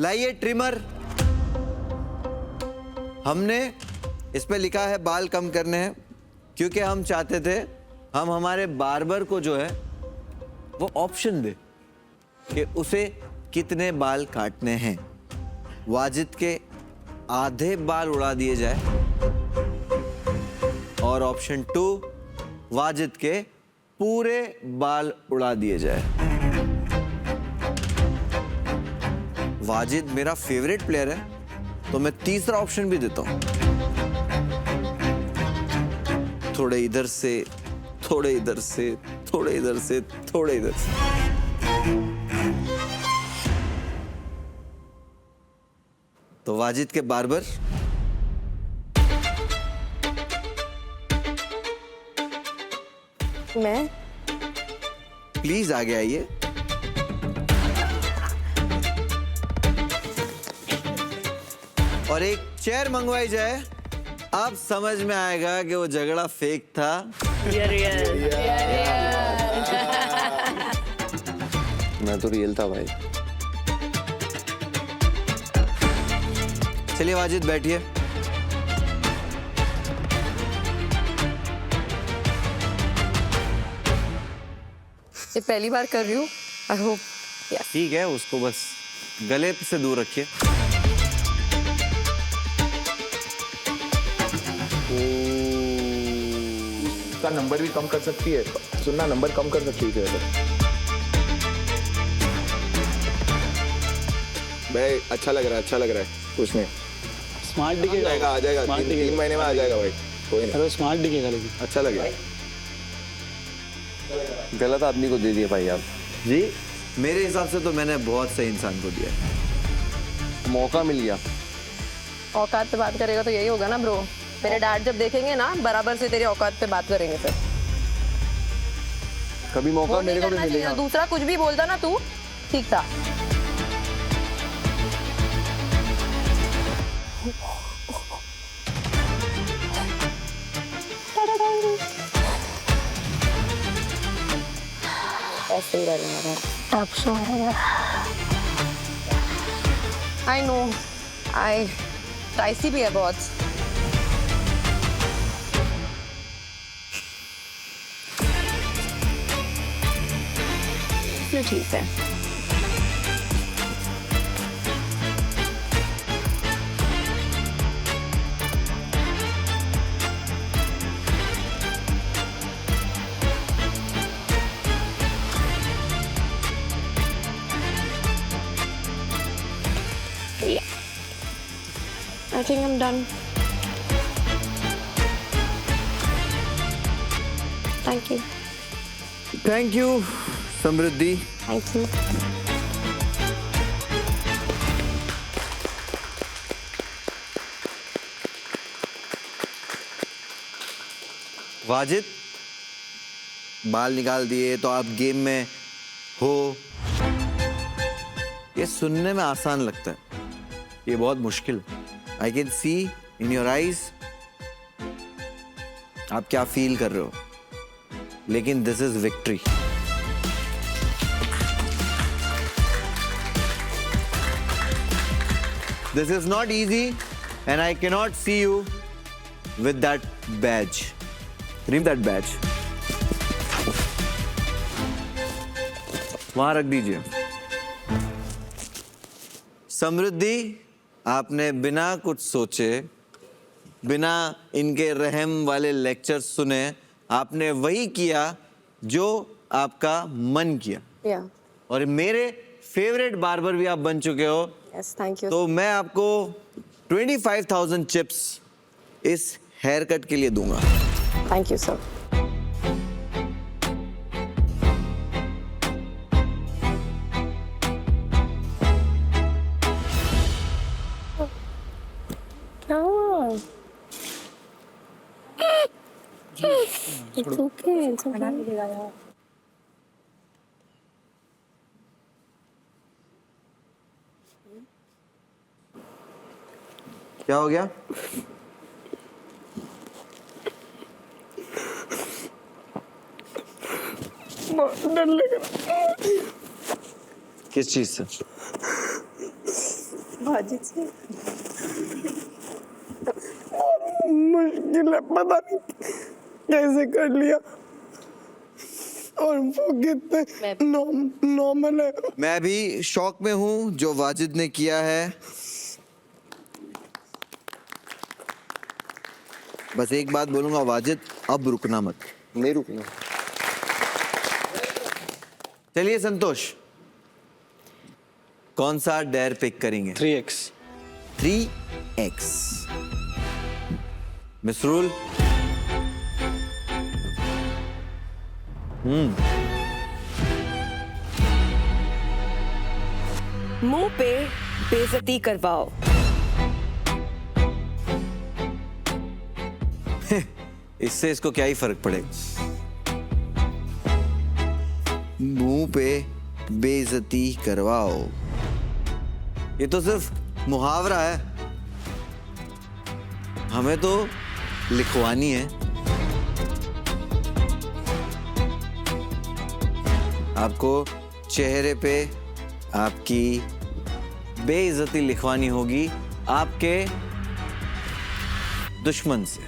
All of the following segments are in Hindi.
लाइए ट्रिमर। हमने इस पे लिखा है बाल कम करने हैं, क्योंकि हम चाहते थे हम हमारे बार्बर को जो है वो ऑप्शन दे कि उसे कितने बाल काटने हैं। वाजिद के आधे बाल उड़ा दिए जाए और ऑप्शन 2 वाजिद के पूरे बाल उड़ा दिए जाए। वाजिद मेरा फेवरेट प्लेयर है, तो मैं तीसरा ऑप्शन भी देता हूं। थोड़े इधर से, थोड़े इधर से, थोड़े इधर से, थोड़े इधर से। तो वाजिद के बार्बर मैं प्लीज आगे आइए। और एक चेयर मंगवाई जाए। अब समझ में आएगा कि वो झगड़ा फेक था। मैं तो रियल था भाई। चलिए वाजिद बैठिए। ये पहली बार कर रही हूँ। आई होप ठीक है, उसको बस गले से दूर रखिए। उसका नंबर भी कम कर सकती है, सुनना, नंबर कम कर सकती है। भाई अच्छा लग रहा है, अच्छा लग रहा है। कुछ नहीं, स्मार्ट दिखेगा, आ जाएगा 3 महीने में आ जाएगा भाई। कोई नहीं, अरे स्मार्ट दिखेगा लेकिन। अच्छा लगेगा। गलत आदमी को दे दिया भाई आप। जी, मेरे हिसाब से तो मैंने बहुत सही इंसान को दिया है। मौका मिल गया। औकात पे बात करेगा तो यही होगा ना ब्रो। मेरे डैड जब देखेंगे ना, बराबर से तेरी औकात पे बात करेंगे फिर। कभी मौका वो मेरे नहीं को भी करना चाहिए। मिलेगा। दूसरा कुछ भी बोलता ना तू, ठीक था। ऐसे ही रहेगा। अब सो आई नो, आई टाइसी भी है बहुत। ठीक है। I think I'm done. Thank you. Thank you Samriddhi. Thank you. Wajid, बाल निकाल दिए तो आप गेम में हो। ये सुनने में आसान लगता है, ये बहुत मुश्किल। I can see in your eyes आप क्या फील कर रहे हो, लेकिन this is victory. This is not easy and I cannot see you with that badge. Remove that badge. वहां रख दीजिए। समृद्धि, आपने बिना कुछ सोचे, बिना इनके रहम वाले लेक्चर सुने, आपने वही किया जो आपका मन किया। Yeah. और मेरे फेवरेट बार्बर भी आप बन चुके हो। Yes, thank you. तो मैं आपको 25,000 चिप्स इस हेयर कट के लिए दूंगा। Thank you, sir. No. It's okay. It's okay. क्या हो गया? डर लग रहा। किस चीज से? वाजिद से मुश्किल है, पता नहीं कैसे कर लिया। और वो कितने नॉर्मल है। मैं भी शौक में हूं जो वाजिद ने किया है। बस एक बात बोलूंगा वाजिद, अब रुकना मत। नहीं रुकना। चलिए संतोष, कौन सा डेयर पिक करेंगे? 3x 3x। मिसरूल, मुंह पे बेइज्जती करवाओ। इससे इसको क्या ही फर्क पड़ेगा। मुंह पे बेइज्जती करवाओ, ये तो सिर्फ मुहावरा है, हमें तो लिखवानी है। आपको चेहरे पे आपकी बेइज्जती लिखवानी होगी आपके दुश्मन से।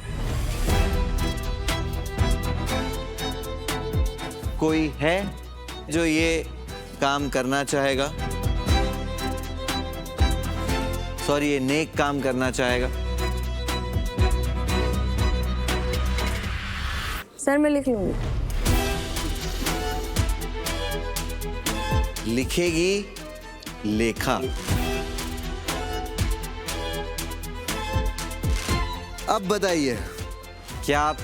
कोई है जो ये काम करना चाहेगा? सॉरी, ये नेक काम करना चाहेगा? सर मैं लिख लूंगी। लिखेगी लेखा। अब बताइए, क्या आप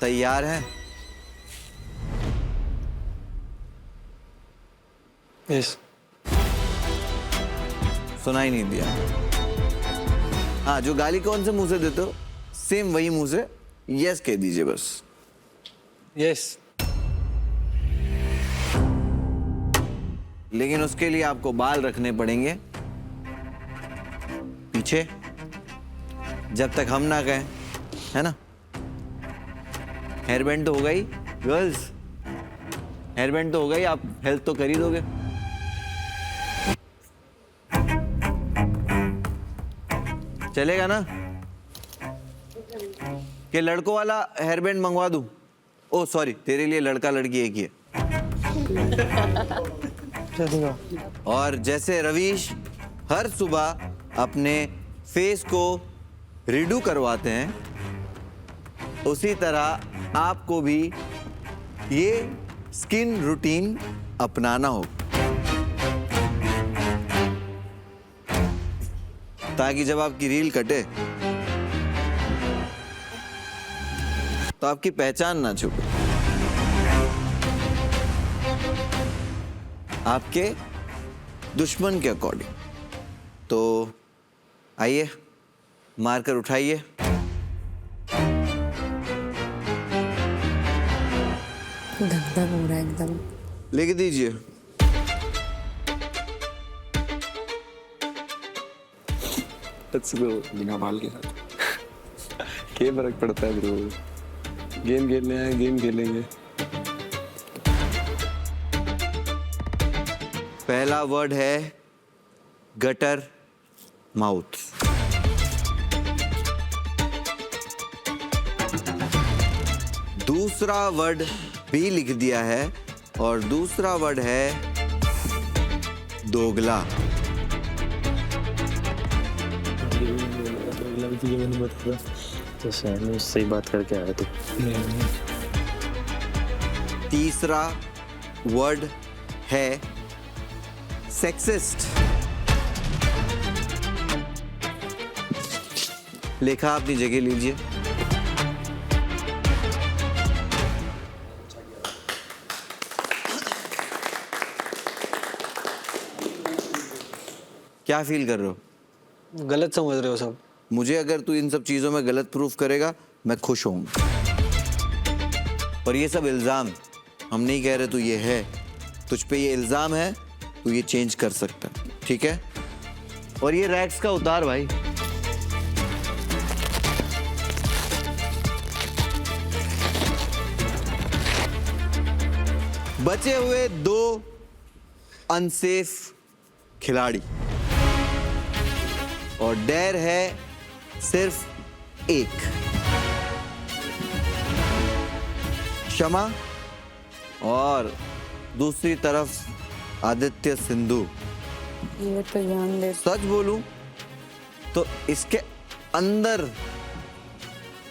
तैयार हैं? यस। सुनाई नहीं दिया। हाँ, जो गाली कौन से मुंह से देते हो सेम वही मुंह से यस कह दीजिए बस। यस। लेकिन उसके लिए आपको बाल रखने पड़ेंगे पीछे, जब तक हम ना कहें, है ना? हेयर बैंड तो हो गई गर्ल्स, हेयर बैंड तो हो गई, आप हेल्प तो कर ही दोगे। चलेगा ना? कि लड़कों वाला हेयर बैंड मंगवा दूं? ओ सॉरी, तेरे लिए लड़का लड़की एक ही है। और जैसे रवीश हर सुबह अपने फेस को रिडू करवाते हैं, उसी तरह आपको भी ये स्किन रूटीन अपनाना होगा, ताकि जब आपकी रील कटे तो आपकी पहचान ना छुपे, आपके दुश्मन के अकॉर्डिंग। तो आइए, मारकर उठाइए। धक-धक हो रहा है एकदम। लिख दीजिए। बिना बाल के साथ क्या फर्क पड़ता है ब्रो? गेम खेलने आए, गेम खेलेंगे। पहला वर्ड है गटर माउथ। दूसरा वर्ड भी लिख दिया है और दूसरा वर्ड है दोगला। तो शहर में उससे ही बात करके आया तू। तीसरा वर्ड है सेक्सिस्ट। लेखा अपनी जगह लीजिए। क्या फील कर रहे हो? गलत समझ रहे हो सब। मुझे अगर तू इन सब चीजों में गलत प्रूफ करेगा मैं खुश होऊंगा। और ये सब इल्जाम हम नहीं कह रहे तू ये है, तुझ पे ये इल्जाम है, तू ये चेंज कर सकता है, ठीक है? और ये रैक्स का उतार भाई। बचे हुए 2 अनसेफ खिलाड़ी। और डेयर है सिर्फ एक। क्षमा और दूसरी तरफ आदित्य सिंधु। ये तो जान ले। सच बोलूं तो इसके अंदर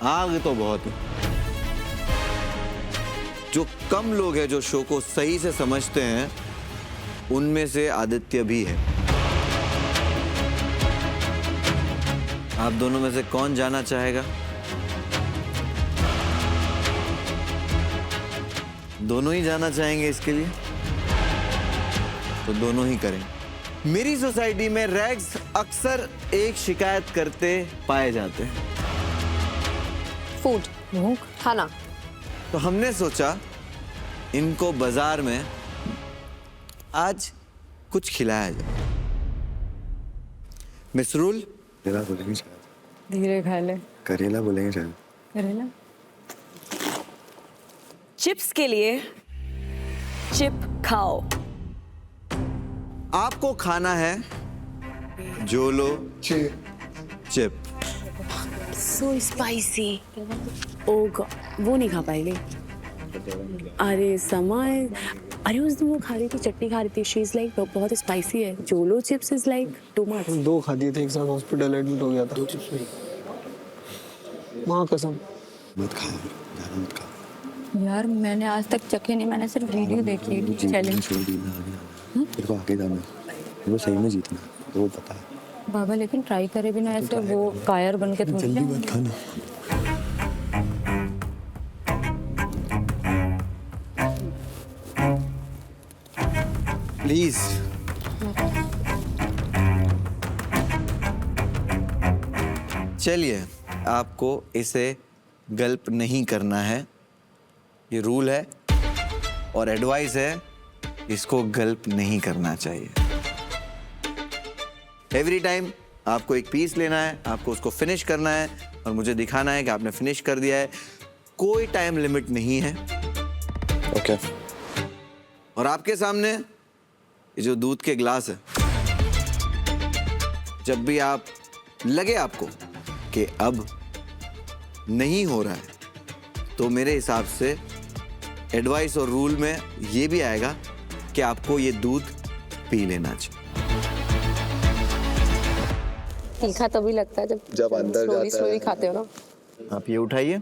आग तो बहुत है। जो कम लोग हैं जो शो को सही से समझते हैं उनमें से आदित्य भी है। आप दोनों में से कौन जाना चाहेगा? दोनों ही जाना चाहेंगे इसके लिए तो दोनों ही करें। मेरी सोसाइटी में रैग्स अक्सर एक शिकायत करते पाए जाते हैं, फूड, भूख, खाना। तो हमने सोचा इनको बाजार में आज कुछ खिलाया जाए। मिसरूल, करेला बोलेंगे शायद। धीरे खा ले। करेला बोलेंगे शायद। करेला। चिप्स के लिए चिप खाओ। आपको खाना है Jolo chip. So spicy. Oh god, वो नहीं खा पाएगी। अरे समय, अरे उस दिन वो खा रही थी, चटनी खा रही थी, शी इज लाइक बहुत स्पाइसी है। Jolo chips is like too much. 2 खा दिए थे एक साथ, हॉस्पिटल एडमिट हो गया था। 2 चिप्स में माँ कसम। मत खाओ, ज़्यादा मत खाओ। यार मैंने आज तक चखे नहीं, मैंने सिर्फ वीडियो देखी है चैलेंज। छोड़ दी ना, आगे आना। तेरे को आगे जाना है, तेरे को सही में जीतना है, तो वो पता है। बाबा लेकिन ट्राई करे बिना ऐसे वो कायर बन के थोड़ी जल्दी ना। मत खाना। प्लीज चलिए, आपको इसे गल्प नहीं करना है, ये रूल है और एडवाइस है, इसको गल्प नहीं करना चाहिए। एवरी टाइम आपको एक पीस लेना है, आपको उसको फिनिश करना है और मुझे दिखाना है कि आपने फिनिश कर दिया है। कोई टाइम लिमिट नहीं है। ओके। और आपके सामने ये जो दूध के गिलास है, जब भी आप लगे आपको कि अब नहीं हो रहा है, तो मेरे हिसाब से एडवाइस और रूल में ये भी आएगा कि आपको ये दूध पी लेना चाहिए। तीखा तभी लगता है जब अंदर जाता है। स्लोली खाते हो ना। आप ये उठाइए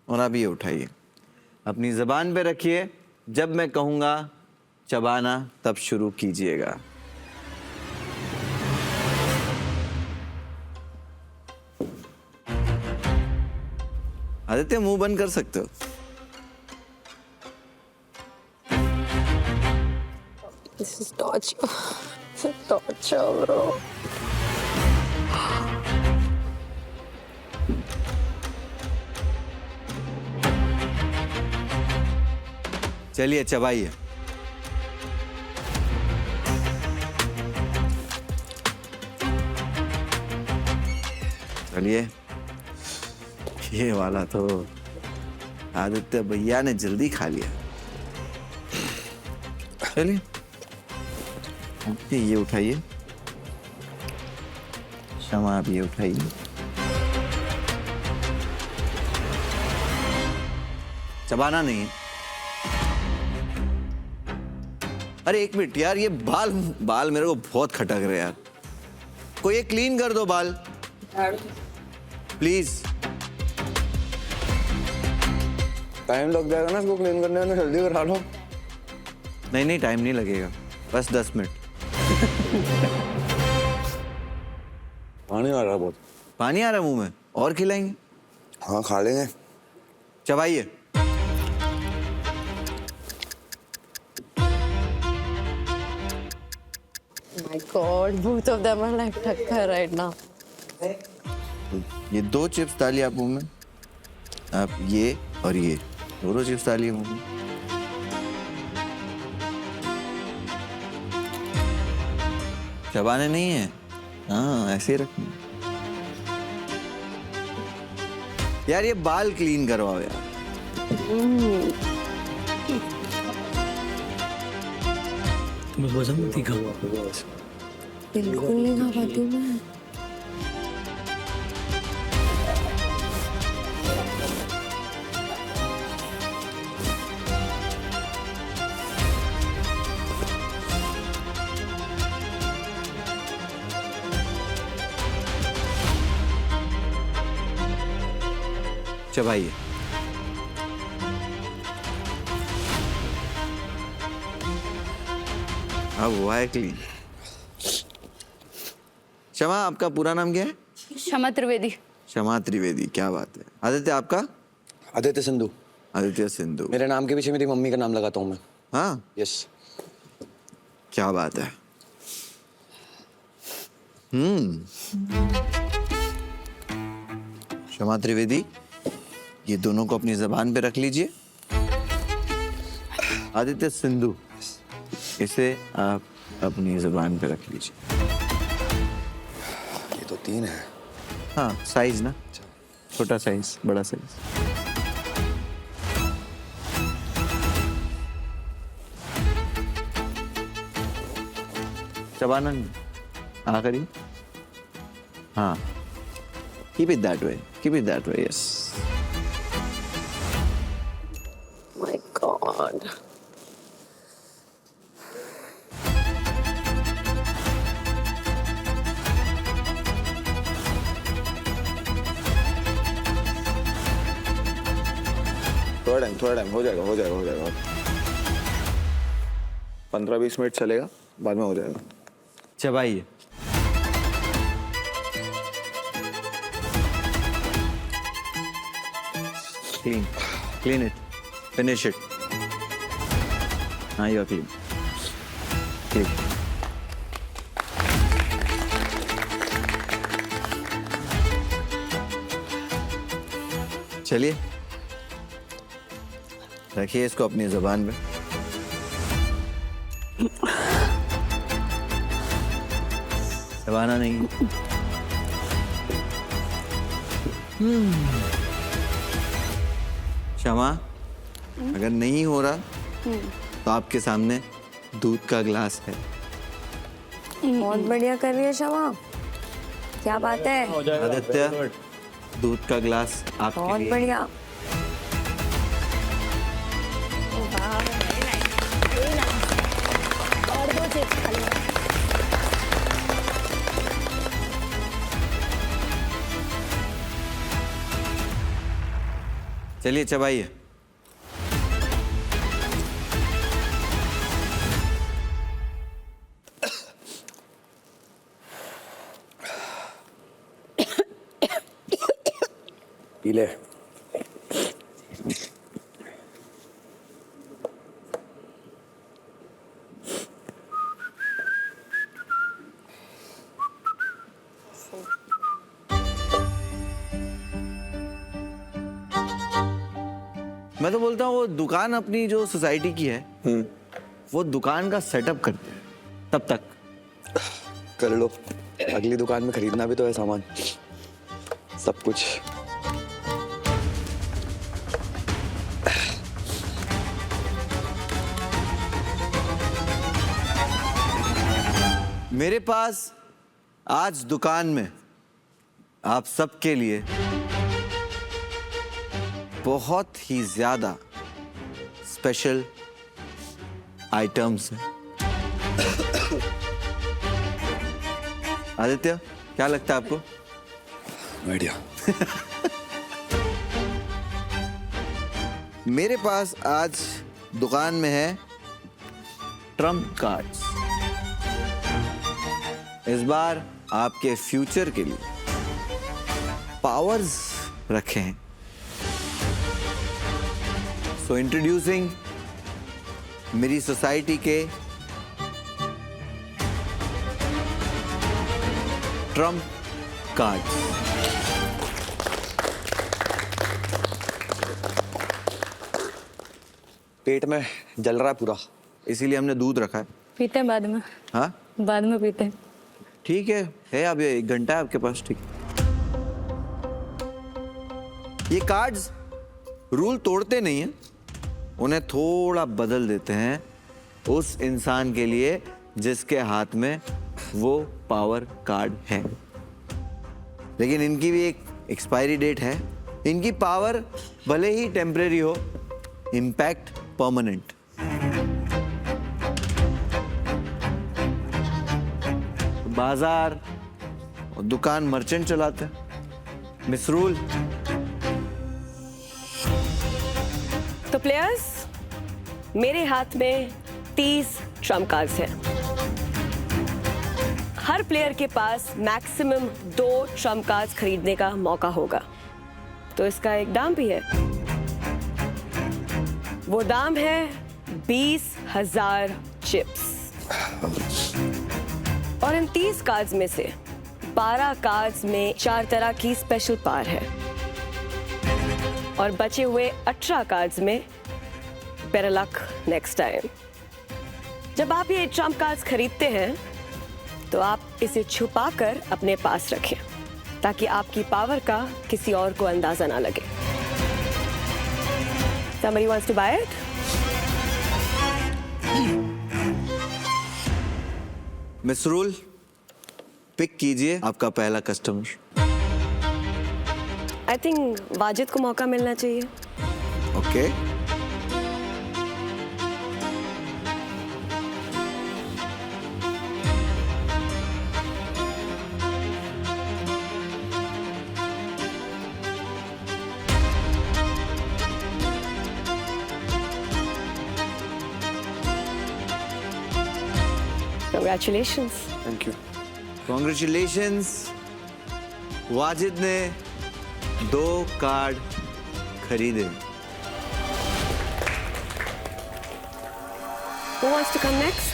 और आप ये उठाइए, अपनी जबान पे रखिए। जब मैं कहूँगा चबाना तब शुरू कीजिएगा। आदित्य, मुंह बंद कर सकते हो। This is torture. This is torture, bro. चलिए चबाइए। चलिए, ये वाला तो आदित्य भैया ने जल्दी खा लिया। चलिए ये उठाइए, क्षमा आप ये उठाइए। चबाना नहीं है। अरे एक मिनट यार, ये बाल मेरे को बहुत खटक रहे यार। कोई ये क्लीन कर दो बाल प्लीज। टाइम लग जाएगा ना इसको क्लीन करने में, जल्दी करा लो। नहीं टाइम नहीं लगेगा, बस 10 मिनट। पानी आ रहा बहुत। पानी आ रहा है मुंह में, और खिलाएंगे? हाँ खा लेंगे। चबाइए। My God, both of them are like टक्कर right now. ये 2 चिप्स डालिए आप मुंह में। आप ये और ये दोनों चिप्स डालिए मुंह में। चबाने नहीं है, हाँ ऐसे ही रखना। यार ये बाल क्लीन करवाओ यार। बिल्कुल नहीं खा पाती हूँ मैं। चबाइए। अब हुआ है क्लीन। क्षमा, आपका पूरा नाम क्या है? क्षमा त्रिवेदी। क्षमा त्रिवेदी, क्या बात है। आदित्य, आपका? आदित्य सिंधु। आदित्य सिंधु। मेरे नाम के पीछे मेरी मम्मी का नाम लगाता हूँ मैं। हाँ, यस। क्या बात है। क्षमा त्रिवेदी, ये दोनों को अपनी जबान पे रख लीजिए। आदित्य सिंधु, इसे आप अपनी जबान पे रख लीजिए। ये तो 3 है। हाँ, साइज ना, छोटा साइज, बड़ा साइज। चबाना नहीं, आखिरी। हाँ, keep it that way, keep it that way, yes. My God. थोड़ा टाइम हो जाएगा। 15-20 मिनट चलेगा, बाद में हो जाएगा। चबाइए। Clean it, finish it. Now you are clean. Clean. चलिए, रखिए इसको अपनी जुबान पे। चबाना नहीं। क्षमा, अगर नहीं हो रहा तो आपके सामने दूध का ग्लास है। बहुत बढ़िया कर रही है क्षमा, क्या बात है। आदित्य, दूध का ग्लास आपके बहुत लिए। बढ़िया। चलिए, चबाइए। पी ले। मैं तो बोलता हूँ वो दुकान अपनी जो सोसाइटी की है, वो दुकान का सेटअप करते हैं। तब तक कर लो, अगली दुकान में खरीदना भी तो है सामान, सब कुछ। मेरे पास आज दुकान में आप सबके लिए बहुत ही ज्यादा स्पेशल आइटम्स हैं। आदित्य, क्या लगता है आपको? बढ़िया। मेरे पास आज दुकान में है ट्रम्प कार्ड्स। इस बार आपके फ्यूचर के लिए पावर्स रखे हैं। सो इंट्रोड्यूसिंग मेरी सोसाइटी के ट्रम्प कार्ड्स। पेट में जल रहा है पूरा, इसीलिए हमने दूध रखा है। पीते हैं बाद में। हाँ, बाद में पीते हैं। ठीक है अब ये 1 घंटा है आपके पास। ठीक है, ये कार्ड्स रूल तोड़ते नहीं हैं, उन्हें थोड़ा बदल देते हैं उस इंसान के लिए जिसके हाथ में वो पावर कार्ड हैं, लेकिन इनकी भी एक एक्सपायरी डेट है। इनकी पावर भले ही टेम्परेरी हो, इम्पैक्ट परमानेंट। बाजार और दुकान मर्चेंट चलाते हैं। मिसरूल, तो प्लेयर्स, मेरे हाथ में 30 ट्रम्प कार्ड्स हैं। हर प्लेयर के पास मैक्सिमम 2 ट्रम्प कार्ड्स खरीदने का मौका होगा। तो इसका एक दाम भी है। वो दाम है 20,000 चिप्स। और इन 30 कार्ड्स में से 12 कार्ड्स में 4 तरह की स्पेशल पावर है और बचे हुए 18 कार्ड्स में बेटर लक नेक्स्ट टाइम। जब आप ये ट्रम्प कार्ड्स खरीदते हैं तो आप इसे छुपाकर अपने पास रखें ताकि आपकी पावर का किसी और को अंदाजा ना लगे। Somebody wants to buy it? मिसरूल, पिक कीजिए आपका पहला कस्टमर। आई थिंक वाजिद को मौका मिलना चाहिए। Okay, Congratulations. Thank you. Congratulations. Wajid ने 2 कार्ड खरीदे। Who wants to come next?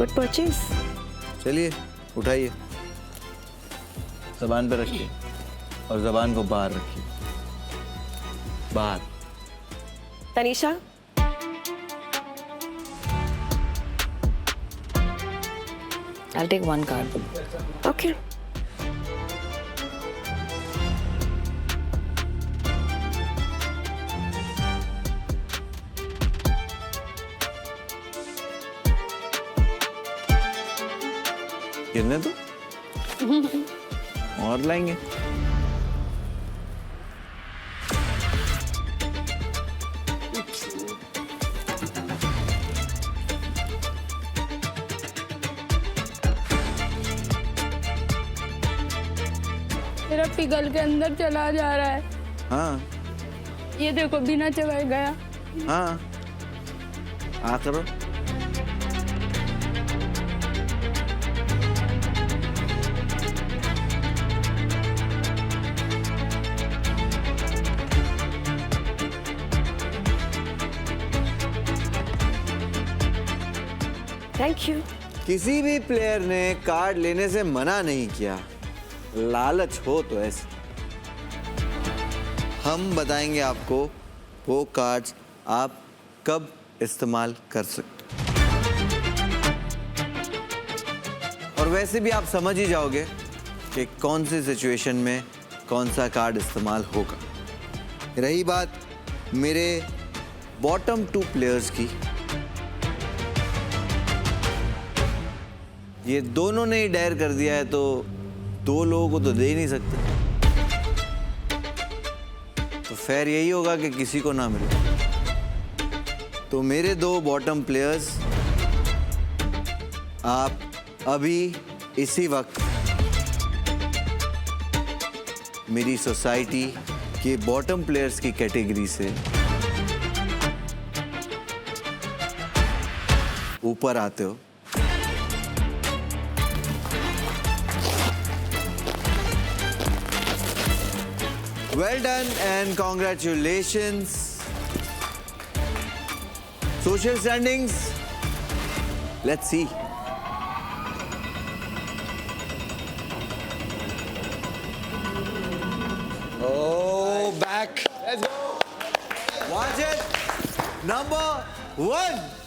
Good purchase. चलिए उठाइए, जबान पे रखिए और जबान को बाहर रखिए। बाहर। Tanisha, I'll take 1 card. okay. गिरने दो, और लाएंगे। मेरा पिघल के अंदर चला जा रहा है। हाँ ये देखो बिना चबाए गया। हाँ, आ करो। Thank you. किसी भी प्लेयर ने कार्ड लेने से मना नहीं किया, लालच हो तो ऐसे। हम बताएंगे आपको वो कार्ड्स आप कब इस्तेमाल कर सकते हो। और वैसे भी आप समझ ही जाओगे कि कौन सी सिचुएशन में कौन सा कार्ड इस्तेमाल होगा। रही बात मेरे बॉटम 2 प्लेयर्स की, ये दोनों ने ही डायर कर दिया है तो 2 लोगों को तो दे ही नहीं सकते। तो फेयर यही होगा कि किसी को ना मिले। तो मेरे 2 बॉटम प्लेयर्स, आप अभी इसी वक्त मेरी सोसाइटी के बॉटम प्लेयर्स की कैटेगरी से ऊपर आते हो। Well done and congratulations. Social standings. Let's see. Oh Wajid number 1.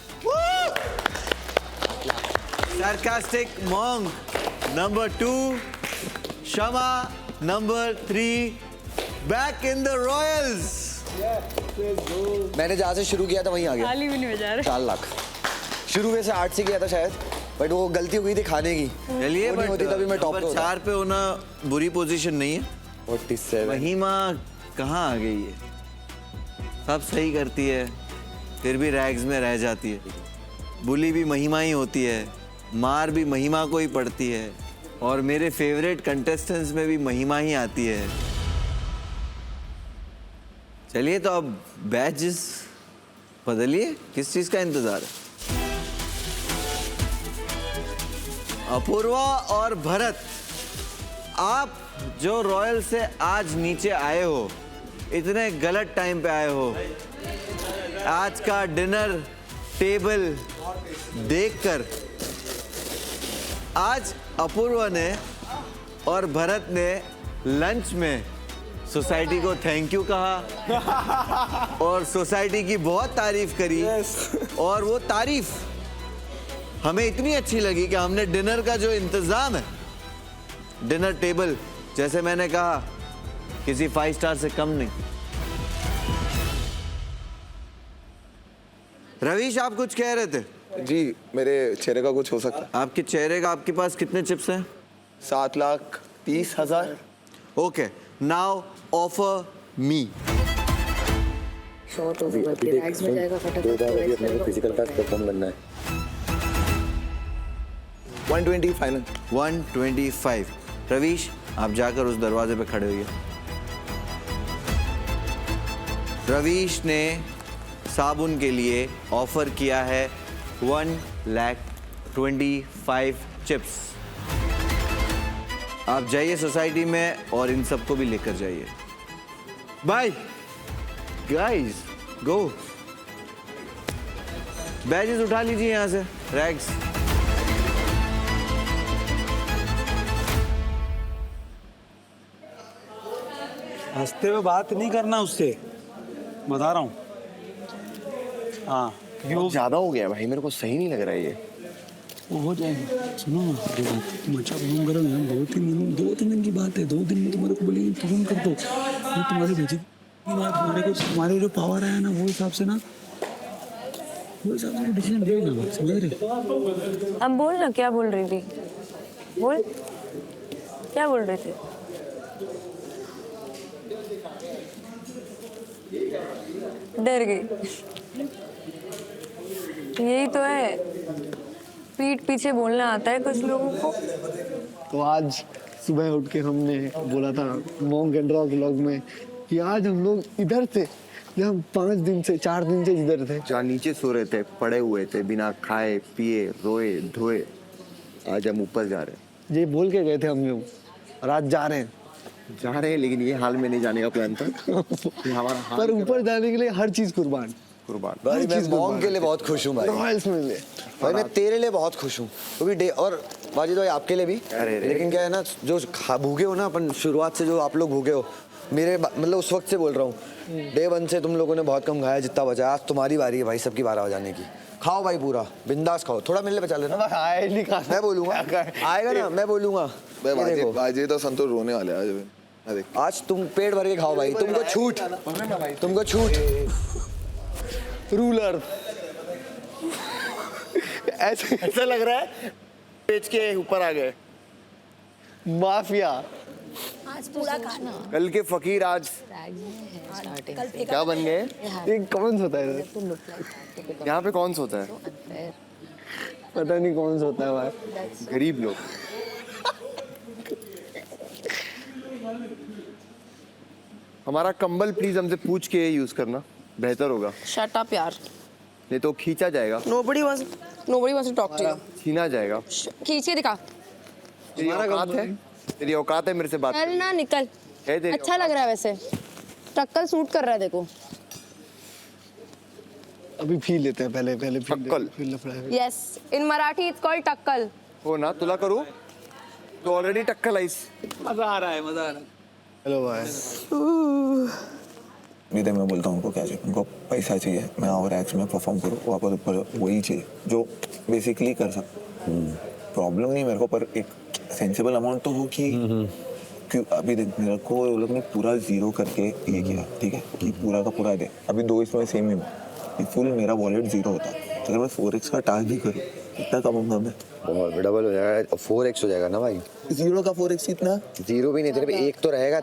Sarcastic monk number 2. Shama number 3. Back in the Royals. मैंने जहाँ से शुरू किया था वहीं आ गया। ताली भी नहीं बजा रहे। 4 लाख। शुरू में से 8 से किया था शायद, बट वो गलती हो गई थी खाने की। चलिए, वो नहीं होती तभी मैं टॉप पे होता। 4 पे होना बुरी पोजीशन नहीं है। 47। महिमा कहाँ आ गई है? सब सही करती है, फिर भी रैग्स में रह जाती है। बुली भी महिमा ही होती है, मार भी महिमा को ही पड़ती है, और मेरे फेवरेट कंटेस्टेंट्स में भी महिमा ही आती है। चलिए, तो अब बैचेस बदलिए, किस चीज का इंतजार है? अपूर्वा और भरत, आप जो रॉयल से आज नीचे आए हो, इतने गलत टाइम पे आए हो। आज का डिनर टेबल देखकर आज अपूर्वा ने और भरत ने लंच में सोसाइटी को थैंक यू कहा और सोसाइटी की बहुत तारीफ करी। और वो तारीफ हमें इतनी अच्छी लगी कि हमने डिनर का जो इंतजाम है, डिनर टेबल, जैसे मैंने कहा, किसी 5 स्टार से कम नहीं। रवीश, आप कुछ कह रहे थे? जी, मेरे चेहरे का कुछ हो सकता है। आपके चेहरे का, आपके पास कितने चिप्स हैं? 7,30,000। Okay, now offer me. Physical task perform करना है। 120 फाइनल। 125। रवीश, आप जाकर उस दरवाजे पे खड़े होइए। रवीश ने साबुन के लिए ऑफर किया है 1,25,000 चिप्स। आप जाइए सोसाइटी में और इन सबको भी लेकर जाइए। बाय गाइस, गो। बैजेस उठा लीजिए यहां से, रैग्स। हंसते हुए बात नहीं करना उससे, बता रहा हूँ। हाँ, क्योंकि वो ज्यादा हो गया भाई, मेरे को सही नहीं लग रहा है ये। वो हो जाएगा। सुनो ना, तुम अच्छा परफॉर्म करो ना, 2-3 दिन की बात है। 2 दिन में तुम्हारे को बोलेंगे परफॉर्म कर दो, मैं तुम्हारे भेजी तुम्हारे जो पावर आया ना, वो हिसाब से ना, वो हिसाब से डिसीजन लेगा। समझ रहे? अब बोल ना, क्या बोल रही थी? बोल, क्या बोल रहे थे? डर गई। यही तो है, पीठ पीछे बोलना आता है कुछ लोगों को। तो आज सुबह उठ के हमने बोला था मॉन्क एंड रॉक व्लॉग में कि आज हम लोग इधर थे, जहाँ 4 दिन से इधर थे, जहाँ नीचे सो रहे थे, पड़े हुए थे, बिना खाए पिए रोए धोए। आज हम ऊपर जा रहे हैं। ये बोल के गए थे हम लोग, और आज जा रहे हैं। लेकिन ये हाल में नहीं जाने का प्लान था। हमारा पर ऊपर जाने के लिए हर चीज कुर्बान। भाई मैं मॉन्क के लिए बहुत खुश हूँ भाई। रॉयल्स में ले भाई मैं तेरे लिए बहुत खुश हूँ, क्योंकि डे और वाजिद भाई आपके लिए भी। लेकिन क्या है ना, जो भूखे हो ना अपन, शुरुआत से जो आप लोग भूखे हो, मेरे मतलब उस वक्त से बोल रहा हूँ, डे 1 से तुम लोगों ने बहुत कम खाया, जितना बचा। आज तुम्हारी बारी है भाई, सबकी 12 बजाने की। खाओ भाई, पूरा बिंदास खाओ। थोड़ा मेरे लिए बचा लेना। आए नहीं खा, मैं बोलूंगा, आएगा ना, मैं बोलूंगा। आज तो संतोष रोने वाले आज। आज तुम पेट भर के खाओ भाई, तुमको छूट, तुमको छूट। रूलर ऐसा लग रहा है पेज के ऊपर आ गए। माफिया आज पूरा खाना। कल के फकीर आज क्या बन गए? ये कौन सोता है? यहाँ पे कौन सोता है? पता नहीं कौन सोता है भाई। गरीब लोग। हमारा कंबल प्लीज हमसे पूछ के यूज करना, बेहतर होगा। शट अप यार। नहीं तो खींचा जाएगा, Nobody wants to talk to you. छीना जाएगा। खींच के दिखा। तेरी औकात है, तेरी औकात है मेरे से बात चल ना, निकल। है तेरी अच्छा लग रहा है वैसे, टक्कल सूट कर रहा है देखो। अभी फील लेते हैं, पहले टक्कल। Yes, in Marathi it's called टक्कल। हो ना, तुला करू तो ऑलरेडी टक्कल आईस। मजा आ रहा है, मजा आ रहा है। हेलो भाई। नहीं तो मैं बोलता हूँ उनको क्या चाहिए, उनको पैसा चाहिए, मैं और एक्स में परफॉर्म करूँ, वापस ऊपर वही चाहिए जो बेसिकली कर सकता। प्रॉब्लम नहीं मेरे को, पर एक सेंसिबल अमाउंट तो हो कि क्यों अभी देख मेरे को वो लोग ने पूरा जीरो करके ये किया, ठीक है कि पूरा का पूरा दे, अभी 2 इसमें सेम ही हुआ, फुल मेरा वॉलेट जीरो होता है, तो अगर मैं 4x का टास्क भी करूँ कितना कमाऊंगा मैं? बहुत डबल हो जाएगा, 4x हो जाएगा ना भाई। जीरो का 4x कितना? जीरो भी नहीं, तेरे पे एक तो रहेगा,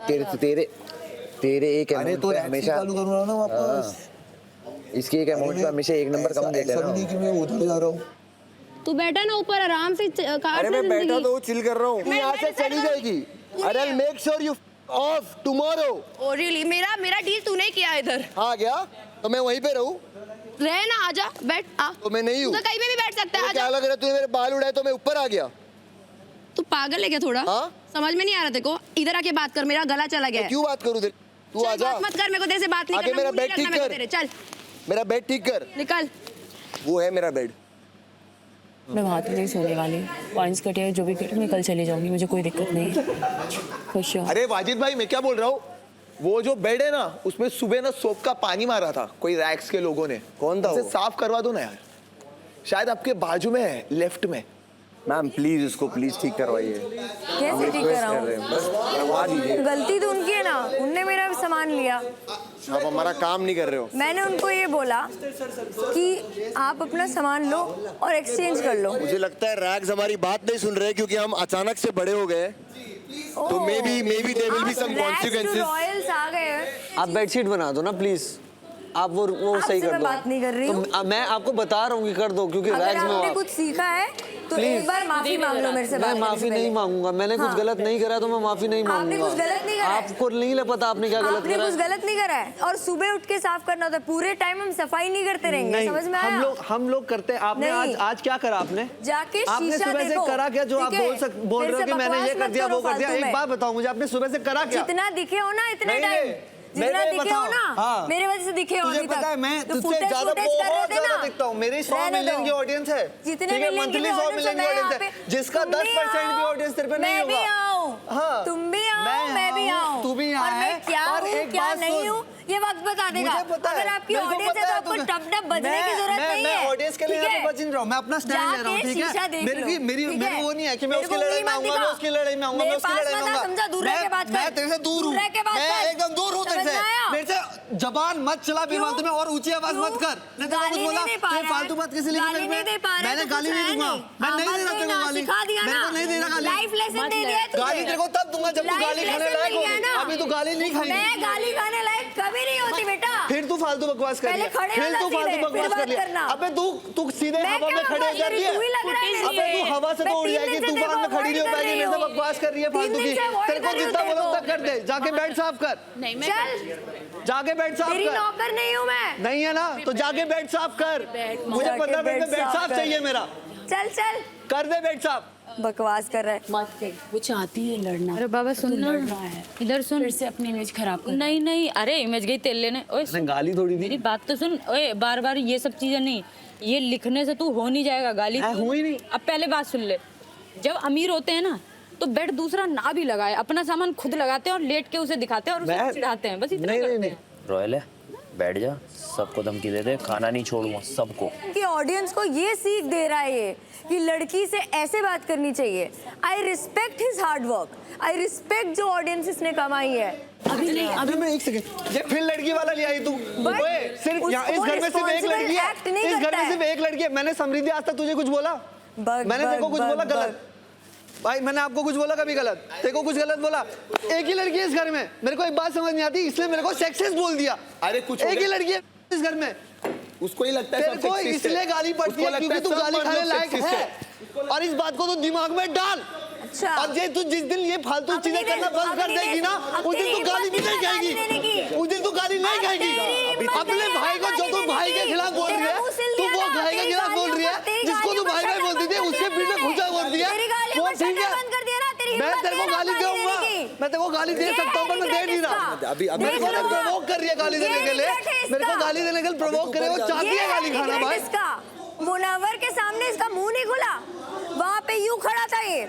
तेरे एक अरे तो हमेशा चालू करूँगा ना वापस। इसकी एक अमाउंट पे हमेशा एक नंबर कम देते हैं ऐसा भी नहीं कि मैं उधर जा रहा हूँ। तू बैठा ना ऊपर आराम से अरे मैं बैठा तो चिल कर रहा हूँ, यहाँ से चली जाएगी। अरे make sure you of tomorrow. Oh really? मेरा डील तूने किया इधर। हाँ गया तो मैं वहीं पे रहूँ? रह ना, आजा बैठ आ। तो मैं नहीं हूँ। तू तो कहीं पे भी बैठ सकता है, क्या आजा। लग रहा है तूने मेरे बाल उड़ाए तो मैं ऊपर आ गया? तू पागल है क्या थोड़ा? हाँ? समझ में नहीं आ रहा तेरे को? इधर आके बात कर, मेरा गला चला गया है। क्यों बात करूँ तेरे? तू चल, आजा। बात मत कर, मेरे को तेरे से बात नहीं आगे करना, मेरा मूड नहीं बेड ठीक रखना मेरे को कर। तेरे। चल मेरा बेड ठीक कर। निकल। वो है मेरा बेड। मैं वहाँ तो नहीं सोने वाली, पॉइंट्स कटे जो भी कटे मैं कल चली जाऊंगी, मुझे कोई दिक्कत नहीं। खुश हो? अरे वाजिद भाई मैं क्या बोल रहा हूँ, वो जो बेड है ना उसमें सुबह ना सोप का पानी मारा था कोई रैक्स के लोगों ने। कौन था उसे वो? साफ करवा दो ना यार, शायद आपके बाजू में है, लेफ्ट में। मैम प्लीज उसको प्लीज ठीक करवाइए। कैसे ठीक कराऊं? बस करवा दीजिए। गलती तो उनकी है ना, उनने मेरा सामान लिया, आप हमारा काम नहीं कर रहे हो। मैंने उनको ये बोला कि आप अपना सामान लो और एक्सचेंज कर लो। मुझे लगता है रैग्स हमारी बात नहीं सुन रहे क्योंकि हम अचानक से बड़े हो गए, तो may be there will be some consequences. Royals आ गए। आप बेडशीट बना दो ना प्लीज, आप वो सही कर मैं दो। बात नहीं कर रही हूँ। तो मैं आपको बता रहा हूँ कि कर दो, क्योंकि अगर रैग्स में हो आपने आप। कुछ सीखा है तो Please। एक बार माफी मांग लो मेरे से। मैं माफी नहीं मांगूंगा, मैंने कुछ गलत नहीं करा तो मैं माफी नहीं आपने मांगूंगा। कुछ गलत नहीं करा है। आपको नहीं पता आपने क्या गलत आपने करा कुछ है। गलत नहीं करा है, और सुबह उठ के साफ करना होता है। पूरे टाइम हम सफाई नहीं करते रहेंगे, नहीं, समझ में आया? हम लोग करते हैं। आपने नहीं। आज क्या करा आपने? जाके आपने शीशा सुबह से देखो। करा क्या जो आप ठीक है? बोल मेरे रहे हो से कि मैंने ये बकवास कर मत दिया करो वो कर दिया? फालतू एक में। बात बताओ मुझे, आपने सुबह से करा क्या? जितना दिखे हो ना इतने नहीं, टाइम, नहीं। जितना मेरे दिखे हो बताओ। ना, हाँ। मेरे वजह से दिखे हो तुझे अभी पता है तक। मैं तो तुझसे footage ज्यादा footage कर रहे बहुत थे ज्यादा ना। दिखता हूँ। मेरी 100 रहने मिलियन दो। की ऑडियंस है, जितने ठीक है, मिलियन की मंथली भी 100 audience मिलियन की है ऑडियंस यहाँ है, पे। जिसका तुम भी 10% भी आओ, ऑडियंस तेरे पे नहीं मैं भी होगा। आऊँ, हाँ। तुम भी आओ, मैं भी यहाँ आऊँ, तू भी यहाँ और मैं है। क्या और हूँ एक क्या बात नहीं सुन। हूँ ये वक्त बता देगा। मुझे पता है, अगर आपकी मेरे को ऑडियंस है पता तो है आपको तुझे। टप टप बजने की जरूरत नहीं मैं है। ऑडियंस के लिए ठीक यहाँ है? पे बच नहीं रहा हूँ, मैं अपना स्टैंड ले रहा हूँ, जाके ठीक शीशा है? देख लो, मेरी ठीक है? वो नहीं है कि मैं मेरे उसकी को लड़ाई में उंगली मत आऊंगा, मैं दिखा। उसकी लड़ाई में आऊंगा, मैं मेरे उसकी पास लड़ाई में मत आ, आऊंगा। समझा, दूर रह के बात कर। मैं तेरे से दूर हूँ, दूर रह के बात मैं कर। एकदम दूर हूँ तेरे समझ से। में आया? मेरे से जबान मत चला बेफालतू में, और ऊंची आवाज मत कर। नहीं तो गाली कुछ बोला नहीं दे पा तो रहा है। फालतू बात किसी लिए गाली नहीं दे पा रहा है मैंने तो गाली कुछ नहीं है दूंगा, नहीं। मैं नहीं हाँ, दे रहा मत तेरे को देना, गाली, सिखा दिया मेरे ना। को नहीं दे रहा गाली। लाइफ लेसन दे दिया है तुझे। गाली तेरे को तब दूंगा जब तू लाइफ गाली खाने लेसन लायक दे दिया होगी, ना। अभी तू गाली नहीं खाएगी। मैं गाली खाने लायक कभी नहीं होती बेटा। फिर तू फालतू बकवास कर पहले रही है, खड़े फिर होना तू फालतू सीधे, बकवास फिर कर रही बात है। करना। अबे तू सीधे मैं हवा क्या में खड़े हो बकवास जाती कर रही है। हूँ? तू ही लग रहा है अबे मेरे तू हवा से तो मैं उड़ 3 जाएगी, दिन से तूफान में तेरे को खड़ी नहीं हो avoid कर पाएगी, रही मेरे से हूँ। बकवास कर रही है 3 फालतू दिन की। से avoid तेरे को कर रही हूँ जितना तेरे बोलो को। उतना कर दे, जाके बेड साफ कर, नहीं मैं चल, जाके बेड साफ तेरी कर। नौकर नहीं हूँ मैं। नहीं है ना तो जाके बेड साफ कर, मुझे जाके 15 मिनट में बेड साफ कर। चाहिए मेरा, चल चल, कर दे बेड साफ। बकवास कर रहा है। मत कर, वो चाहती है लड़ना। अरे बाबा सुन ना, लड़ रहा है, इधर सुन। फिर से अपनी इमेज खराब कर। नहीं नहीं, अरे इमेज गई तेल लेने। ओए मैंने गाली थोड़ी दी। मेरी बात तो सुन। ओए बार बार ये सब चीजें नहीं, ये लिखने से तू हो नहीं जाएगा गाली। हूँ ही नहीं। अब पहले बात सुन ले, जब अमीर होते हैं ना तो बेड दूसरा ना भी लगाए, अपना सामान खुद लगाते हैं और लेट के उसे दिखाते हैं और उसे चिढ़ाते हैं, बस इतना करते हैं। रॉयल है, बैठ जा, सबको धमकी दे दे, खाना नहीं छोड़ूंगा सबको। कि ऑडियंस को ये सीख दे रहा है ये कि लड़की से ऐसे बात करनी चाहिए। I respect his hard work, I respect जो ऑडियंस इसने कमाई है। अभी नहीं, अभी मैं एक सेकंड, ये फिर लड़की वाला ले आई तू। ओए सिर्फ यहाँ इस घर में सिर्फ एक लड़की है, इस घर में सिर्फ एक लड़की है। मैंने समृद्धि आज तक तुझे कुछ बोला? मैंने तेरे को कुछ बोला गलत? भाई मैंने आपको कुछ बोला कभी गलत? तेरे को कुछ गलत बोला? एक ही लड़की है इस घर में, मेरे को एक बात समझ नहीं आती, इसलिए मेरे को सेक्सिस्ट बोल दिया। अरे कुछ एक ही लड़की है इस घर में, उसको ही लगता है तेरे को इसलिए गाली पड़ती है क्योंकि तू गाली खाने लायक है, और इस बात को तू दिमाग में डाल। अच्छा, और ये तू जिस दिन ये फालतू चीजें करना बंद कर देगी ना, उस दिन तू गाली भी नहीं खाएगी, उस दिन तू गाली नहीं खाएगी। अपने भाई को जो तू भाई के खिलाफ बोल रही है, तू वो भाई के खिलाफ बोल रही है, जिसको तू भाई भाई बोलती थी उसके पीठ में खुचा बोल रही है, वो ठीक है। मैं तेरे को गाली दूंगा, मैं तेरे को गाली दे सकता हूँ पर मैं दे नहीं रहा। मेरे को तो प्रवोक कर रही है गाली देने के लिए, मेरे को गाली देने के लिए प्रवोक करे, वो चाहती है गाली खाना। भाई मुनव्वर के सामने इसका मुंह नहीं खुला, वहाँ पे यूं खड़ा था ये,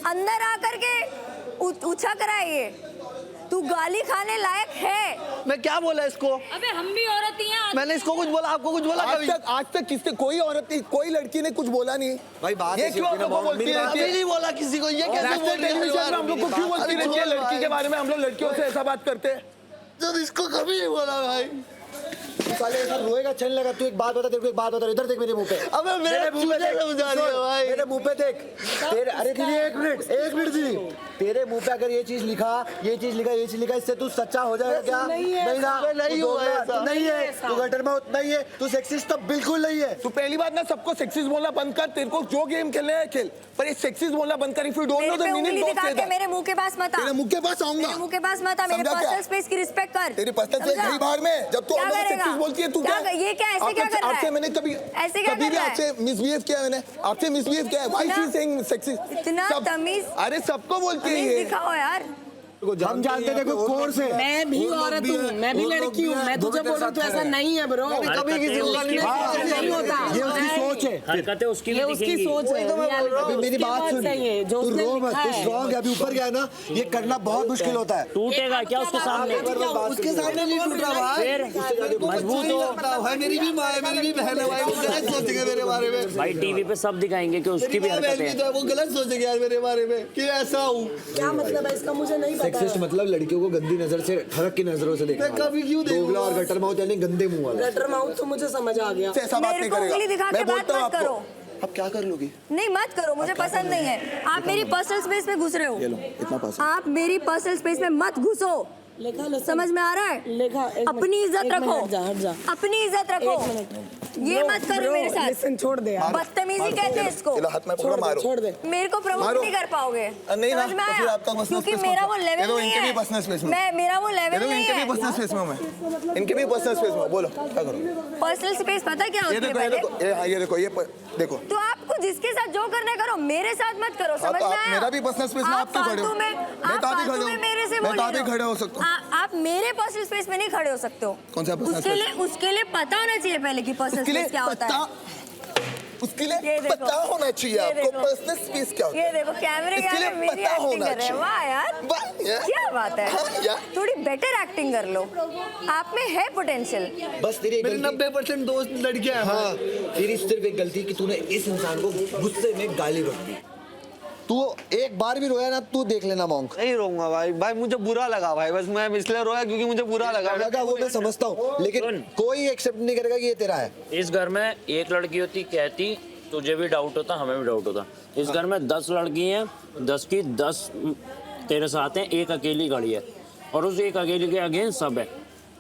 अंदर आकर के उछा करा ये। तू तू गाली खाने लायक है। मैं क्या बोला इसको? अबे हम भी औरत ही हैं। मैंने इसको कुछ बोला, आपको कुछ बोला? आज तक किसने, कोई औरत नहीं, कोई लड़की ने कुछ बोला नहीं। भाई बात ये ऐसी क्यों होती है ना, हम लोग को बोलती अभी रहती नहीं बोला किसी को, ये कैसे बोल रही है? टेलीविजन में हम लोग को क्यों बोलती रहती है लड़की के बारे में? हम लोग लड़कियों से ऐसा बात करते हैं? जब इसको कभी नहीं बोला भाई। साले ऐसा रोएगा, चल लगा। तू एक बात बता, तेरे को एक बात बता, इधर देख मेरे मुंह पे। अबे मेरे मुंह पे देख, समझा रही है भाई। मेरे मुंह पे देख। तेरे, अरे दीदी एक मिनट दीदी, तेरे मुंह पे अगर ये चीज लिखा, ये चीज लिखा, इससे तू सच्चा हो जाएगा क्या? नहीं ना, नहीं हुआ ऐसा। नहीं है, तू गटर में उतना ही है, तू सेक्सिस्ट तो बिल्कुल नहीं है। तू पहली बात ना सबको सेक्सिस्ट बोलना बंद कर। तेरे को जो गेम खेलने है खेल, पर ये सेक्सिस्ट बोलना बंद कर। If you don't know the meaning don't say that. मेरे मुंह के पास मत आ। तेरे मुंह के पास आऊंगा। मेरे मुंह के पास मत आ। मेरे पर्सनल स्पेस की रिस्पेक्ट कर। तेरी पर्सनल स्पेस नहीं बाहर में। जब तू क्या हम लोग करेगा? सेक्सिस्ट बोलती है, तू क्या? ये क्या ऐसे क्या कर रहा है? आपसे मैंने कभी ऐसे क्या कभी कर भी रहा है? आपसे मिसबिहेव किया? मैंने आपसे मिसबिहेव किया है? Why she saying sexist? इतना तमीज। अरे सबको बोलती है तमीज ये। दिखाओ यार। हम जानते देखो कोर से। मैं भी औरत हूँ, मैं भी लड़की हूँ। मैं तुझे बोल रहा हूँ तो ऐसा नहीं है ब्रो। कभी किसी को नहीं होता। ये उसकी सोच है, हरकतें उसकी भी ये उसकी दिखेंगी। सोच है। अभी मेरी बात सुन, जो तू उसने रो मत, लिखा तू है। स्ट्रॉन्ग है। अभी ऊपर गया ना, ये करना बहुत मुश्किल होता है। टूटेगा क्या उसके सामने? उसके सामने नहीं टूट रहा भाई। फिर मजबूत हो भाई। मेरी भी माँ है, मेरी भी बहन है भाई, वो गलत सोचेंगे मेरे बारे में। भाई। टीवी पे सब दिखाएंगे कि उसकी भी हरकतें हैं। वो गलत सोचेंगे यार मेरे बारे में कि ऐसा हूँ। क्या मतलब है इसका, मुझे नहीं पता। सेक्सिस्ट मतलब लड़कियों को गंदी नजर से, ठरक की नजरों से देखना। मैं कभी क्यों देखूं? दोगला और गटर माउथ यानी गंदे मुंह वाला। गटर माउथ तो मुझे समझ आ गया। ऐसा बात नहीं करेगा। उंगली दिखा के मैं बात बोलता हूँ मत आपको। करो। अब क्या कर लोगी? नहीं मत करो, मुझे पसंद नहीं है। आप मेरी पर्सनल स्पेस में घुस रहे हो। ये लो, इतना पास। आप मेरी पर्सनल स्पेस में मत घुसो। लेखा समझ में आ रहा है? लेखा अपनी इज्जत रखो। हट जा। अपनी इज्जत रखो। ये मत करो मेरे साथ। लिसन, छोड़ दे यार। बदतमीजी कहते हैं इसको। ये लो, हाथ में पकड़ो, मारो। छोड़ दे। मेरे को प्रमोट मारो। नहीं कर पाओगे। नहीं ना, समझ में तो आया? फिर आपका पर्सनल क्योंकि स्पेस मेरा कौन वो सा? लेवल ये लो, नहीं इनके भी है। पर्सनल स्पेस में। मेरा वो लेवल नहीं इनके भी है। पर्सनल स्पेस में हूं मैं। इनके भी पर्सनल स्पेस में। बोलो क्या करो? पर्सनल स्पेस पता क्या ये होती है देखो, ये पहले? देखो, ये हाँ, ये देखो, ये देखो। तो आपको जिसके साथ जो करना है करो, मेरे साथ मत करो। समझ तो में आप आया? मेरा भी पर्सनल स्पेस में आप क्यों खड़े हो? मैं कहाँ भी खड़े हूँ? मेरे से मैं बोल कहाँ रहे भी खड़े हो सकता हूँ? आप मेरे पर्सनल स्पेस में नहीं खड़े हो सकते हो। कौन सा पर्सनल उसके लिए पता होना चाहिए पहले कि पर्सनल स्पेस क्या होता है। उसके ये लिए देखो, पता होना चाहिए ये आपको देखो। पर्सनल स्पेस क्या होता है। ये देखो कैमरे के इसके लिए आगे मेरी पता एक्टिंग होना कर रहे हैं। चाहिए। वाह यार, वाह यार। क्या बात है। हाँ यार। थोड़ी बेटर एक्टिंग कर लो, आप में है पोटेंशियल। बस तेरी एक मेरे गलती- 90% दोस्त लड़कियां हैं। हाँ, तेरी सिर्फ एक गलती कि तूने इस इंसान को गुस्से में गाली बक दी। तू एक बार भी रोया ना, तू देख लेना मॉन्क। नहीं रोऊंगा भाई। भाई मुझे बुरा लगा भाई, बस मैं इसलिए रोया क्योंकि मुझे बुरा लगा। वो मैं समझता हूँ, लेकिन कोई एक्सेप्ट नहीं करेगा कि ये तेरा है। इस घर में एक लड़की होती, कहती तुझे भी डाउट होता, हमें भी डाउट होता। इस घर में 10 लड़की हैं, 10 की 10 तेरे साथ हैं, एक अकेली खड़ी है और उस एक अकेली के अगेंस्ट सब है।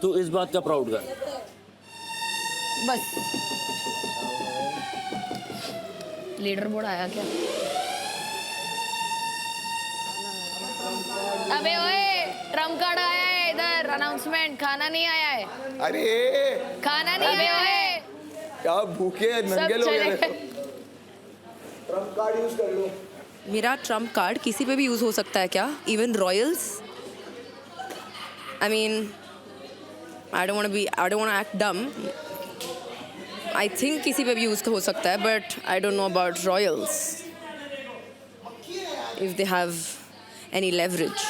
तू इस बात का प्राउड कर। बस लीडर बोर्ड आया क्या? अबे ओए, ट्रम्प कार्ड आया है इधर, अनाउंसमेंट। खाना नहीं आया है। अरे खाना नहीं आया है। क्या भूखे नंगे सब लोग चले हैं। गए। ट्रम्प कार्ड यूज कर लो। मेरा ट्रम्प कार्ड किसी पे भी यूज हो सकता है क्या? Even royals? I mean I don't want act dumb. I think किसी पे भी यूज हो सकता है, but I don't know about Royals if they have any leverage.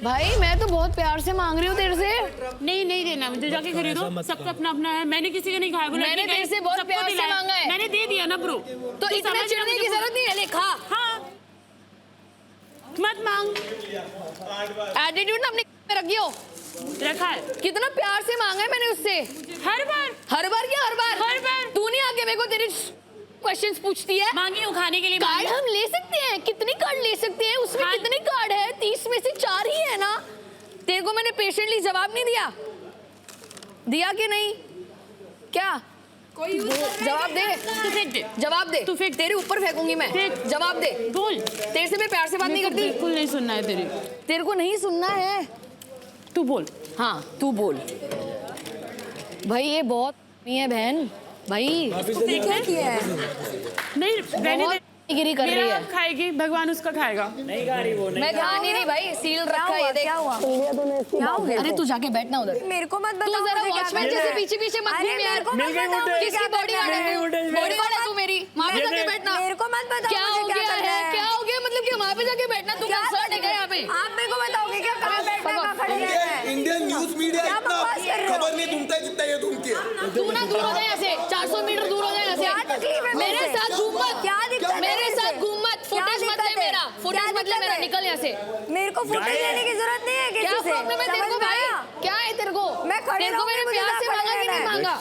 भाई मैं तो बहुत प्यार से मांग रही हूँ तेरे से। नहीं देना, मुझे जाके खरीदो। सबका अपना अपना है। मैंने किसी का नहीं खाया। मैंने तेरे से बहुत प्यार से मांगा है। मैंने दे दिया ना ब्रो। तो इतना चिढ़ने की जरूरत नहीं है। ले खा। हाँ, मत मांग। एटीट्यूड ना अपने में रखियो। रखा है। कितना प्यार से मांगा है मैंने उससे। हर बार क्या हर बार तू नहीं आके मेरे को तेरे क्वेश्चंस पूछती है। मांगी हूँ खाने के लिए। कार्ड हम ले सकते हैं, कितने कार्ड ले सकते हैं? उसमें कितने कार्ड है? 30 में से 4 ही है ना। तेरे को मैंने पेशेंटली जवाब नहीं दिया कि नहीं? क्या कोई जवाब दे? तू फेंक दे। जवाब दे। तू फेंक। तेरे ऊपर फेंकूंगी मैं। फेंक। जवाब दे। बोल। तेरे से मैं प्यार से बात नहीं करती। बिल्कुल नहीं सुनना है तेरे को नहीं सुनना है। तू बोल। हाँ तू बोल। भाई ये बहुत है बहन। भाई देखना किया है। नहीं बहुत गिरी कर रही है। खाएगी, भगवान उसका खाएगा। नहीं खा रही वो। मैं खा नहीं रही भाई। सील रखा है ये देख। क्या हुआ? अरे तू जाके बैठना उधर। मेरे को मत तू बताओ। जरा मुझे क्या वॉचमैन करना जैसे है। पीछे पीछे मत अरे घूम यार। मेरे को मत बताओ मुझे किसकी क्या बॉडीगार्ड करना है तू? बॉडीगार्ड है तू मेरी। वहाँ पे जाके बैठना। मेरे को मत बताओ क्या मुझे हो क्या गया करना है? क्या हो गया मतलब कि वहाँ पे जाके बैठना? तू कंसर्ट है क्या यहाँ पे? आप मेरे को बताओगे क्या कहाँ बैठना का खड़े रहना है? इंडियन न्यूज मीडिया क्या इतना बकवास कर रहे हो? खबर नहीं ढूंढता है जितना ये ढूंढती है। तू ना दूर हो जाए यहाँ से, 400 मीटर दूर हो जाए यहाँ से। क्या तकलीफ है मेरे मुझे? साथ घूम मत। क्या दिक्कत है मेरे मुझे? साथ घूम मत। क्या फुटेज मत दिक्कत ले है? मेरा, क्या फुटेज मत ले दिक्कत मेरा, है? निकल यहाँ से। मेरे को फुटेज लेने की जरूरत नहीं है किसी क्या से। प्रॉब्लम है तेरे को समझ में भाई? आया? क्या है तेरे को? मैं खड़ी तेरे को रहूंगी, मैंने मुझे प्यार से खड़े मांगा कि नहीं रहना है। मांगा?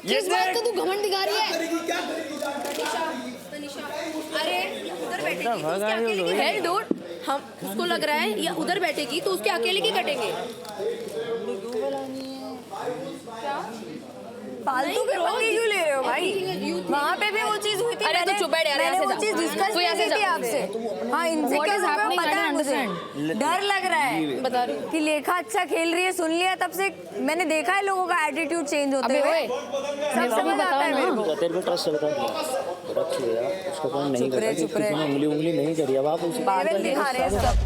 किस बात को तू घमंड दिखा रही है? अरे उधर बैठेगी तो उसके अकेले की है डूड। हम उसको लग रहा है या उधर बैठेगी तो उसके अकेले की कटेंगे। फालतू के पंगे क्यों ले रहे हो भाई? वहाँ पे भी वो चीज हुई थी। अरे तू चुप बैठ यार, मैंने यहाँ वो से चीज जा। डिस्कस तू यहाँ से की थी जा। आपसे। हाँ, इनसे What क्या is हुआ happening? पता I है don't मुझे। understand. डर लग रहा है बता रही हूँ। कि लेखा अच्छा खेल रही है, सुन लिया तब से मैंने देखा है लोगों का एटीट्यूड चेंज होते अबे हुए। ओए, सब समझ आता है मेरे को। तेरे पे ट्रस्ट चलता है, रख लिया उसको कौन नहीं चुप रहे, करता, चुप रहे। किसी ने उंगली नहीं करी। अब आप उसे लेवल दिखा रहे हैं सब।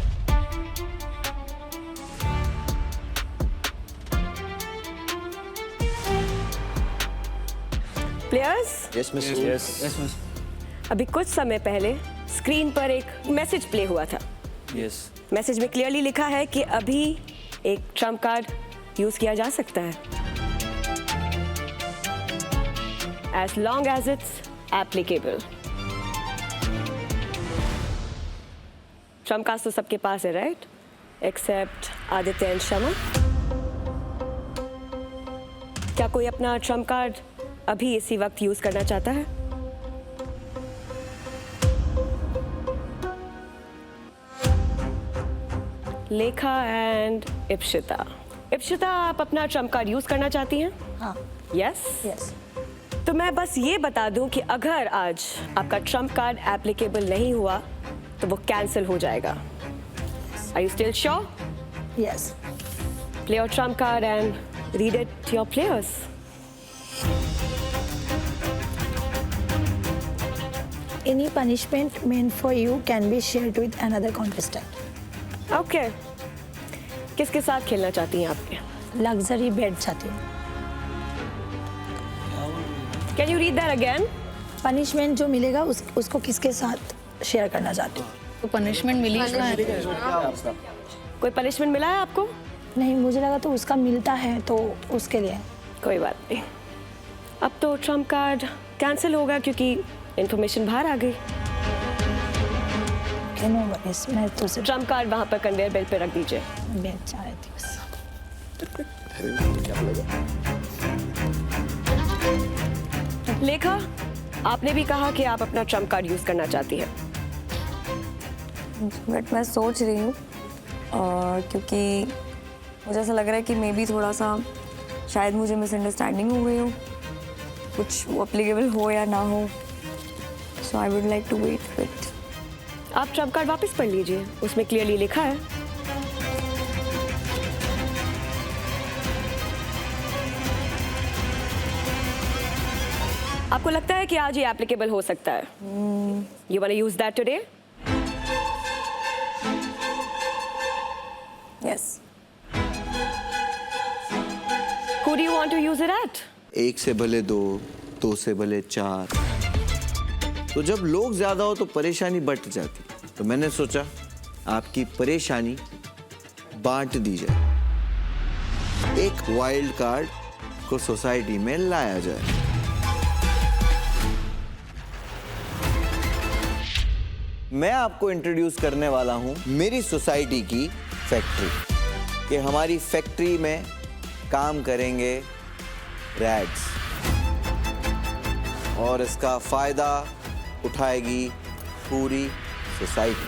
Players, yes miss. अभी कुछ समय पहले स्क्रीन पर एक मैसेज प्ले हुआ था। यस। मैसेज में क्लियरली लिखा है कि अभी एक ट्रम्प कार्ड यूज किया जा सकता है, as long as it's applicable. Trump card तो सबके पास है, राइट? एक्सेप्ट आदित्य एंड शमा। क्या कोई अपना ट्रम्प कार्ड अभी इसी वक्त यूज करना चाहता है? लेखा एंड इप्शिता। इप्शिता, आप अपना ट्रम्प कार्ड यूज करना चाहती हैं? हाँ। यस? यस। तो मैं बस ये बता दूं कि अगर आज आपका ट्रम्प कार्ड एप्लीकेबल नहीं हुआ तो वो कैंसिल हो जाएगा। Are you still sure? Yes. Play your trump card and read it to your players. Any punishment meant for you can be shared with another contestant. Okay. किसके साथ खेलना चाहती हैं आप? Luxury bed चाहती हूँ। Can you read that again? Punishment जो मिलेगा उसको किसके साथ शेयर करना चाहती हूँ? तो पनिशमेंट मिली है। कोई पनिशमेंट मिला है आपको? नहीं, मुझे लगा तो उसका मिलता है तो उसके लिए। कोई बात नहीं। अब तो ट्रम्प कार्ड कैंसिल होगा क्योंकि इंफॉर्मेशन बाहर आ गई। मैं तो सिर्फ ट्रम्प कार्ड वहाँ पर कन्वेयर बेल्ट पे रख दीजिए। बेच चाह रही थी बस। लेखा, आपने भी कहा कि आप अपना ट्रम्प कार्ड यूज करना चाहती हैं। बट मैं सोच रही हूँ क्योंकि मुझे ऐसा लग रहा है कि मे बी थोड़ा सा शायद मुझे मिसअंडरस्टैंडिंग हो गई हो, कुछ वो अप्लीकेबल हो या ना हो। So I would like to wait with. आप ट्रम्प कार्ड वापस पढ़ लीजिए, उसमें क्लियरली लिखा है। आपको लगता है कि आज ये एप्लीकेबल हो सकता है? You want to use that today? Yes. Who do you want to use it at? एक से भले दो से भले 4। तो जब लोग ज्यादा हो तो परेशानी बढ़ जाती, तो मैंने सोचा आपकी परेशानी बांट दी जाए, एक वाइल्ड कार्ड को सोसाइटी में लाया जाए। मैं आपको इंट्रोड्यूस करने वाला हूं मेरी सोसाइटी की फैक्ट्री, कि हमारी फैक्ट्री में काम करेंगे रैट्स और इसका फायदा उठाएगी पूरी सोसाइटी।